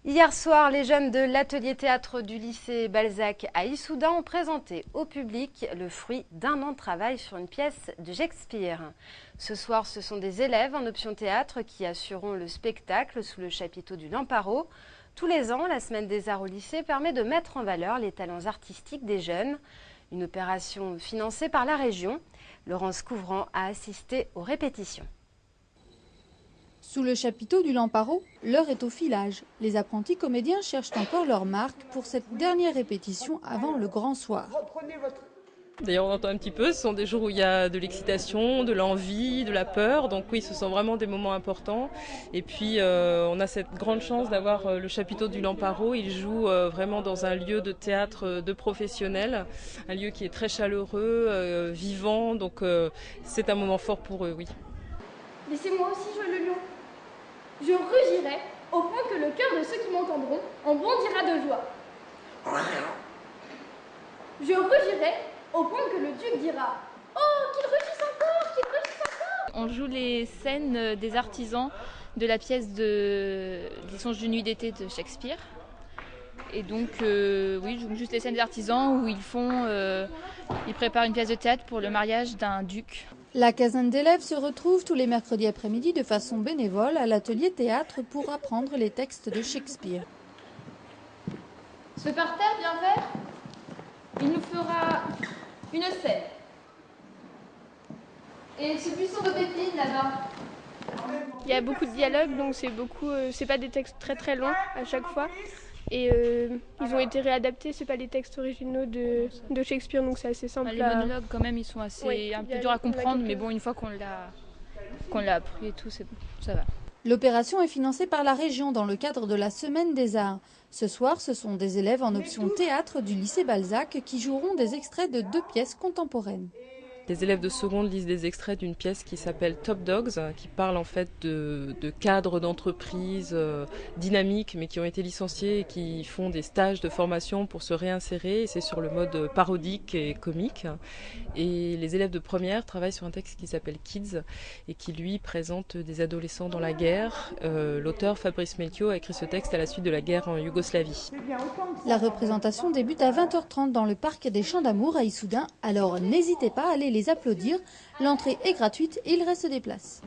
Hier soir, les jeunes de l'atelier théâtre du lycée Balzac à Issoudun ont présenté au public le fruit d'un an de travail sur une pièce de Shakespeare. Ce soir, ce sont des élèves en option théâtre qui assureront le spectacle sous le chapiteau du Lamparo. Tous les ans, la Semaine des Arts au lycée permet de mettre en valeur les talents artistiques des jeunes. Une opération financée par la région. Laurence Couvrant a assisté aux répétitions. Sous le chapiteau du Lamparo, l'heure est au filage. Les apprentis comédiens cherchent encore leur marque pour cette dernière répétition avant le grand soir. D'ailleurs, on entend un petit peu, ce sont des jours où il y a de l'excitation, de l'envie, de la peur. Donc oui, ce sont vraiment des moments importants. Et puis, on a cette grande chance d'avoir le chapiteau du Lamparo. Il joue vraiment dans un lieu de théâtre de professionnels, un lieu qui est très chaleureux, vivant. Donc c'est un moment fort pour eux, oui. Laissez-moi aussi jouer le lion. Je rugirai au point que le cœur de ceux qui m'entendront en bondira de joie. Je rugirai au point que le duc dira « Oh, qu'il rugisse encore, qu'il rugisse encore !» On joue les scènes des artisans de la pièce des Songes d'une nuit d'été de Shakespeare. Et donc, oui, je joue juste les scènes des artisans où ils préparent une pièce de théâtre pour le mariage d'un duc. La quinzaine d'élèves se retrouve tous les mercredis après-midi de façon bénévole à l'atelier théâtre pour apprendre les textes de Shakespeare. Ce parterre bien vert, il nous fera une scène. Et ce buisson de pépines là-bas. Il y a beaucoup de dialogues, donc c'est pas des textes très très longs à chaque fois. Et ils ont été réadaptés, c'est pas les textes originaux de Shakespeare, donc c'est assez simple. Les monologues quand même, ils sont un peu durs à comprendre, mais bon, une fois qu'on l'a appris et tout, ça va. L'opération est financée par la région dans le cadre de la Semaine des Arts. Ce soir, ce sont des élèves en option théâtre du lycée Balzac qui joueront des extraits de 2 pièces contemporaines. Les élèves de seconde lisent des extraits d'une pièce qui s'appelle Top Dogs, qui parle en fait de cadres d'entreprises dynamiques mais qui ont été licenciés et qui font des stages de formation pour se réinsérer. Et c'est sur le mode parodique et comique. Et les élèves de première travaillent sur un texte qui s'appelle Kids et qui lui présente des adolescents dans la guerre. L'auteur Fabrice Melchior a écrit ce texte à la suite de la guerre en Yougoslavie. La représentation débute à 20h30 dans le parc des Champs d'Amour à Issoudun, alors n'hésitez pas à aller les applaudir. L'entrée est gratuite et il reste des places.